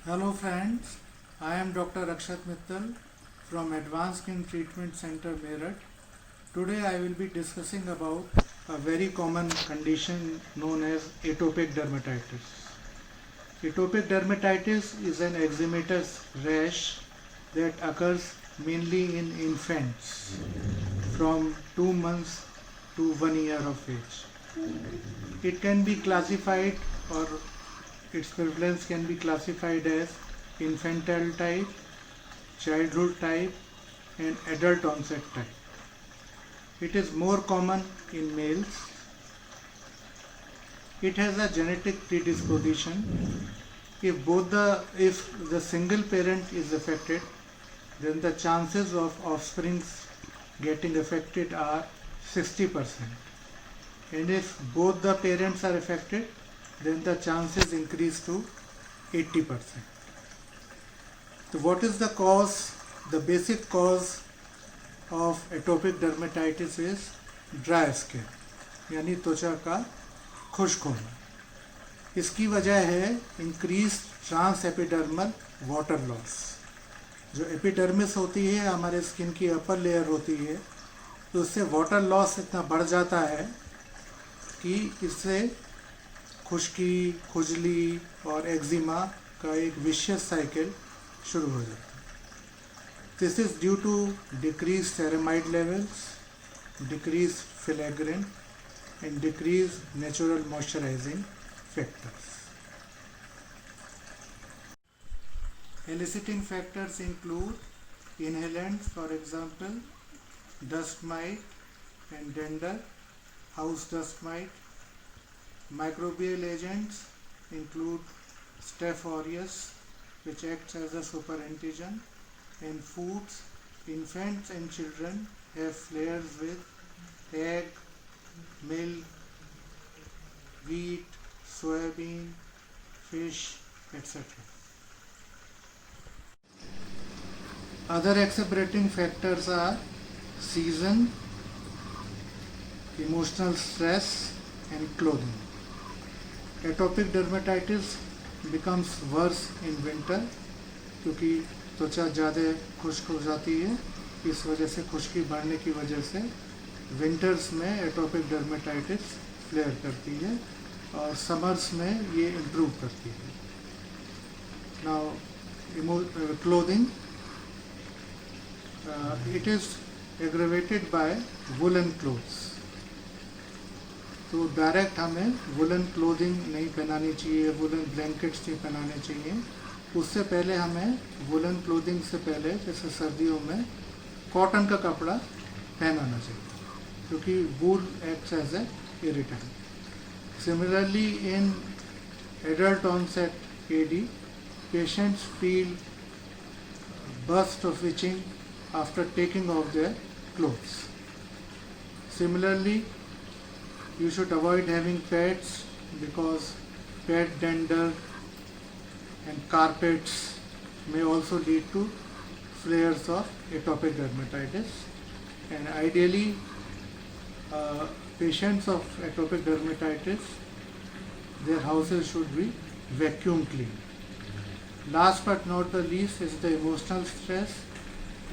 Hello friends, I am Dr. Akshat Mittal from Advanced Skin Treatment Center Meerut. Today I will be discussing about a very common condition known as atopic dermatitis. Atopic dermatitis is an eczematous rash that occurs mainly in infants from 2 months to 1 year of age. It can be classified, or its prevalence can be classified as infantile type, childhood type, and adult onset type. It is more common in males. It has a genetic predisposition. If the single parent is affected, then the chances of offsprings getting affected are 60%. And if both the parents are affected, then the chances increase to 80%. So what is the cause? The basic cause of atopic dermatitis is dry skin, यानी त्वचा का खुश्क होना. इसकी वजह है increase trans epidermal water loss. जो epidermis होती है हमारे स्किन की अपर लेयर होती है, तो उससे वाटर लॉस इतना बढ़ जाता है कि इससे खुश्की, खुजली और एक्जिमा का एक विशियस साइकिल शुरू हो जाता है. This is due to decrease ceramide levels, decrease filaggrin and decrease natural moisturising factors. Eliciting factors include inhalants, for example, dust mite and dander, house dust mite. Microbial agents include Staph aureus, which acts as a superantigen, and foods. Infants and children have flares with egg, milk, wheat, soybean, fish, etc. Other exacerbating factors are season, emotional stress, and clothing. Atopic dermatitis becomes worse in winter क्योंकि त्वचा ज़्यादा खुश्क हो जाती है. इस वजह से खुश्की बढ़ने की वजह से विंटर्स में एटोपिक डर्मेटाइटिस फ्लेयर करती है और समर्स में ये इम्प्रूव करती है. Now clothing, it is aggravated by woolen clothes. तो डायरेक्ट हमें वुलन क्लोथिंग नहीं पहनानी चाहिए, वुलन ब्लैंकेट्स नहीं पहनाने चाहिए. उससे पहले हमें वुलन क्लोथिंग से पहले, जैसे सर्दियों में, कॉटन का कपड़ा पहनाना चाहिए क्योंकि wool acts as a irritant. Similarly in adult onset AD, patients feel burst of itching after taking off their clothes. Similarly, you should avoid having pets because pet dander and carpets may also lead to flares of atopic dermatitis. And ideally, patients of atopic dermatitis, their houses should be vacuum cleaned. Last but not the least is the emotional stress.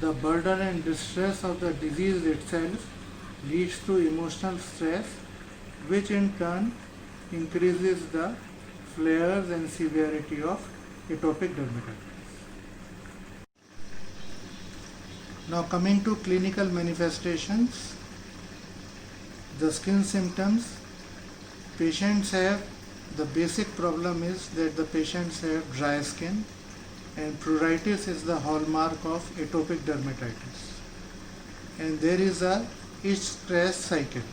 The burden and distress of the disease itself leads to emotional stress, which in turn increases the flares and severity of atopic dermatitis. Now coming to clinical manifestations, the skin symptoms. Patients have, the basic problem is that the patients have dry skin, and pruritus is the hallmark of atopic dermatitis. And there is a itch stress cycle.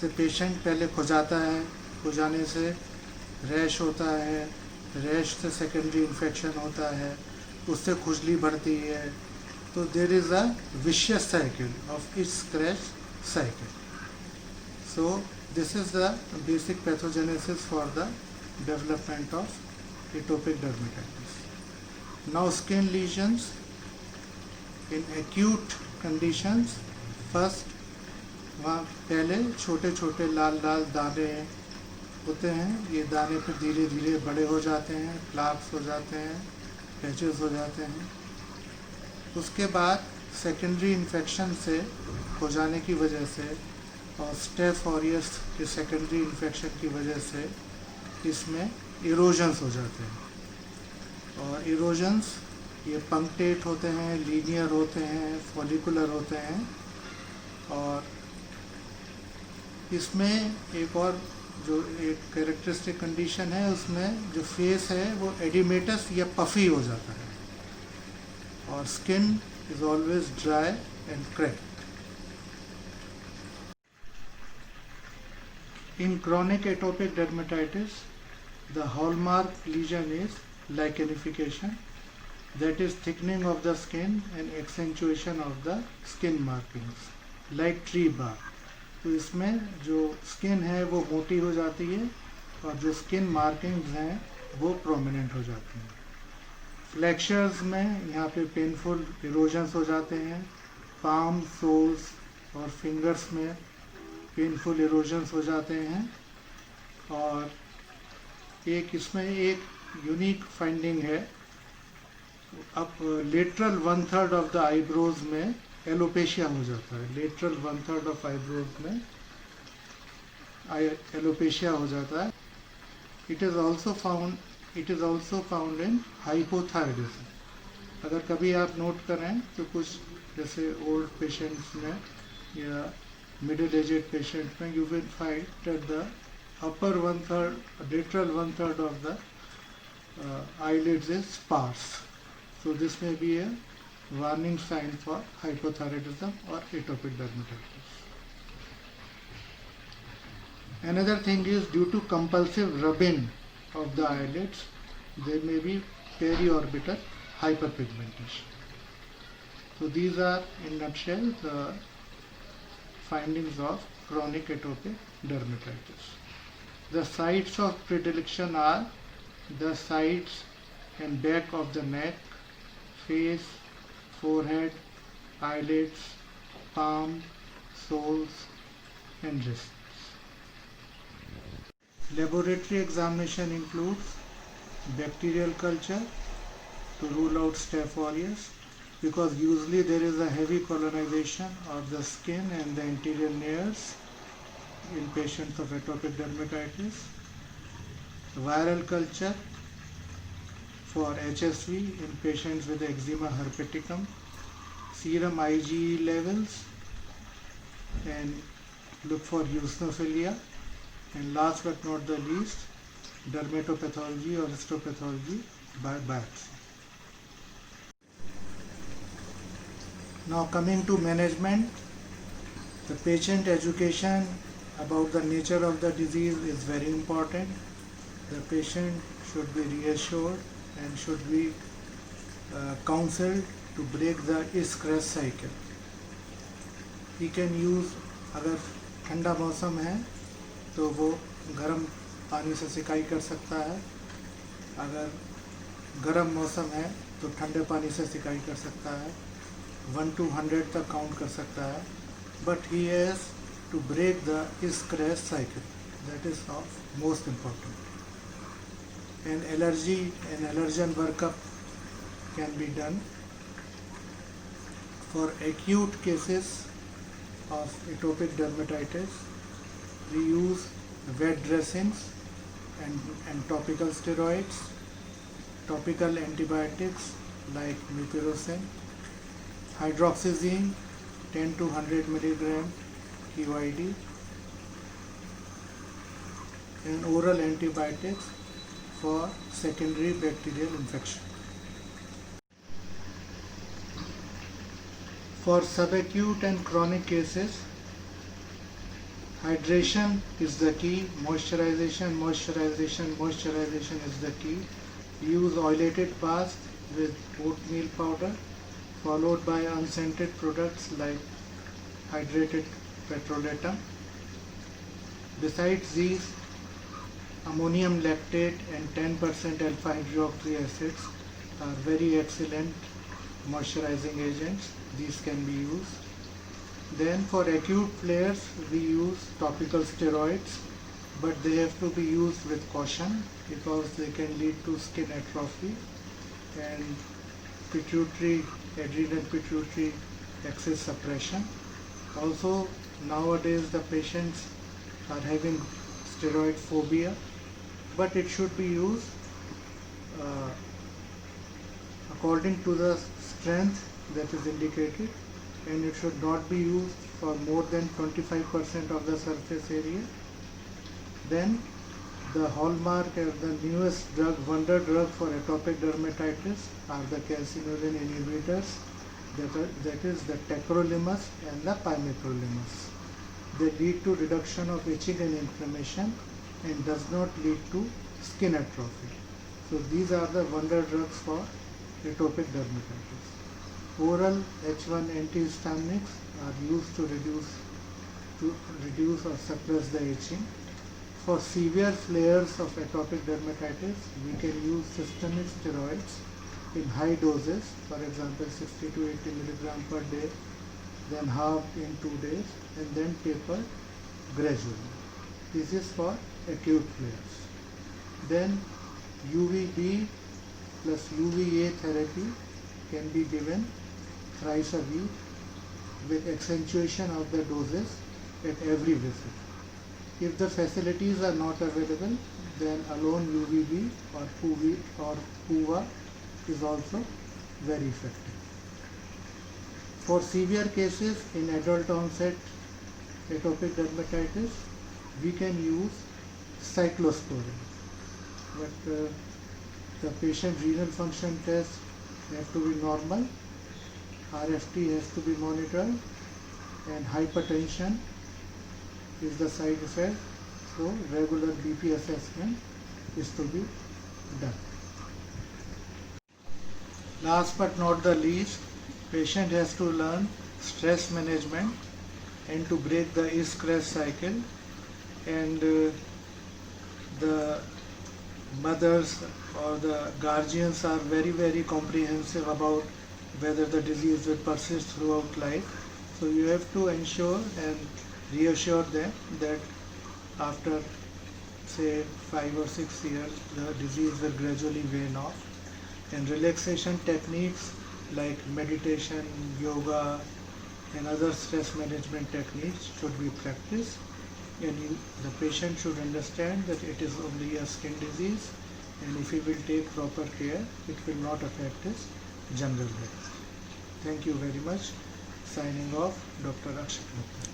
से patient पहले खुजाता है, खुजाने से rash होता है, rash से secondary infection होता है, उससे खुजली बढ़ती है. तो there is a vicious cycle of each scratch cycle. So this is the basic pathogenesis for the development of atopic dermatitis. Now skin lesions. In acute conditions, first वहाँ पहले छोटे छोटे लाल लाल दाने होते हैं, ये दाने फिर धीरे धीरे बड़े हो जाते हैं, प्लाक्स हो जाते हैं, पैचेस हो जाते हैं। उसके बाद सेकेंडरी इन्फेक्शन से हो जाने की वजह से और स्टेफ ऑरियस के सेकेंडरी इन्फेक्शन की वजह से इसमें इरोजन्स हो जाते हैं। और इरोजन्स ये पंक्टेट होते हैं, लीनियर होते हैं, फॉलिकुलर होते हैं। और इसमें एक और जो एक कैरेक्टरिस्टिक कंडीशन है, उसमें जो फेस है वो एडिमेटस या पफी हो जाता है और skin is always dry and cracked. In chronic atopic dermatitis, the hallmark lesion is lichenification, that is thickening of the skin and accentuation of the skin markings, like tree bark. तो इसमें जो skin है वो मोटी हो जाती है और जो स्किन मार्किंग्स हैं वो प्रोमिनेंट हो जाती हैं। फ्लैक्चर्स में यहाँ पे पेनफुल इरोजन्स हो जाते हैं। पाम, सोल्स और फिंगर्स में पेनफुल इरोजन्स हो जाते हैं। और एक इसमें एक यूनिक फाइंडिंग है, अब लेटरल 1/3 ऑफ द आईब्रोज में एलोपेशिया हो जाता है। लेटरल 1/3 ऑफ आईब्रोज में एलोपेशिया हो जाता है। It is also found in hypothyroidism. अगर कभी आप नोट करें तो कुछ जैसे ओल्ड पेशेंट्स में या middle aged patient में you will find that the upper 1/3, lateral 1/3 of the eyelids is sparse. So this may be a warning sign for hypothyroidism or atopic dermatitis. Another thing is due to compulsive rubbing of the eyelids, there may be periorbital hyperpigmentation. So these are in nutshell the findings of chronic atopic dermatitis. The sites of predilection are the sides and back of the neck, face, forehead, eyelids, palm, soles and wrists. Laboratory examination includes bacterial culture to rule out Staph aureus, because usually there is a heavy colonization of the skin and the interior layers in patients of atopic dermatitis. Viral culture for HSV in patients with eczema herpeticum. Serum IgE levels and look for eosinophilia. And last but not the least, dermatopathology or histopathology by biopsy. Now coming to management, the patient education about the nature of the disease is very important. The patient should be reassured and should be counseled to break the stress cycle. He can use, अगर ठंडा मौसम है तो वो गर्म पानी से सिकाई कर सकता है, अगर गर्म मौसम है तो ठंडे पानी से सिकाई कर सकता है, 1 to 100 तक काउंट कर सकता है, but he has to break the stress cycle, that is of most important. An allergen workup can be done for acute cases of atopic dermatitis. We use wet dressings and topical steroids, topical antibiotics like mupirocin, hydroxyzine 10 to 100 milligram QID, and oral antibiotics for secondary bacterial infection. For subacute and chronic cases, hydration is the key. Moisturization is the key. Use oilated bath with oatmeal powder, followed by unscented products like hydrated petrolatum. Besides these, ammonium lactate and 10% alpha hydroxy acids are very excellent moisturizing agents. These can be used. Then for acute flares, we use topical steroids but they have to be used with caution because they can lead to skin atrophy and adrenal pituitary axis suppression. Also, nowadays the patients are having steroid phobia, but it should be used according to the strength that is indicated, and it should not be used for more than 25% of the surface area. Then the hallmark and the newest drug, wonder drug for atopic dermatitis are the calcineurin inhibitors, that is the tacrolimus and the pimecrolimus. They lead to reduction of itching and inflammation and does not lead to skin atrophy. So these are the wonder drugs for atopic dermatitis. Oral H1 antihistaminics are used to reduce or suppress the itching. For severe flares of atopic dermatitis, we can use systemic steroids in high doses, for example 60 to 80 milligram per day, then half in 2 days, and then taper gradually. This is for acute flares. Then UVB plus UVA therapy can be given thrice a week with accentuation of the doses at every visit. If the facilities are not available, then alone UVB or PUVA is also very effective. For severe cases in adult onset atopic dermatitis, we can use cyclosporin, but the patient renal function tests have to be normal, RFT has to be monitored, and hypertension is the side effect, so regular BP assessment is to be done. Last but not the least, patient has to learn stress management and to break the is-crash cycle, and the mothers or the guardians are very comprehensive about whether the disease will persist throughout life. So you have to ensure and reassure them that after say 5 or 6 years the disease will gradually wane off, and relaxation techniques like meditation, yoga and other stress management techniques should be practiced, and the patient should understand that it is only a skin disease, and if he will take proper care, it will not affect his general health. Thank you very much. Signing off, Dr. Akshat Gupta.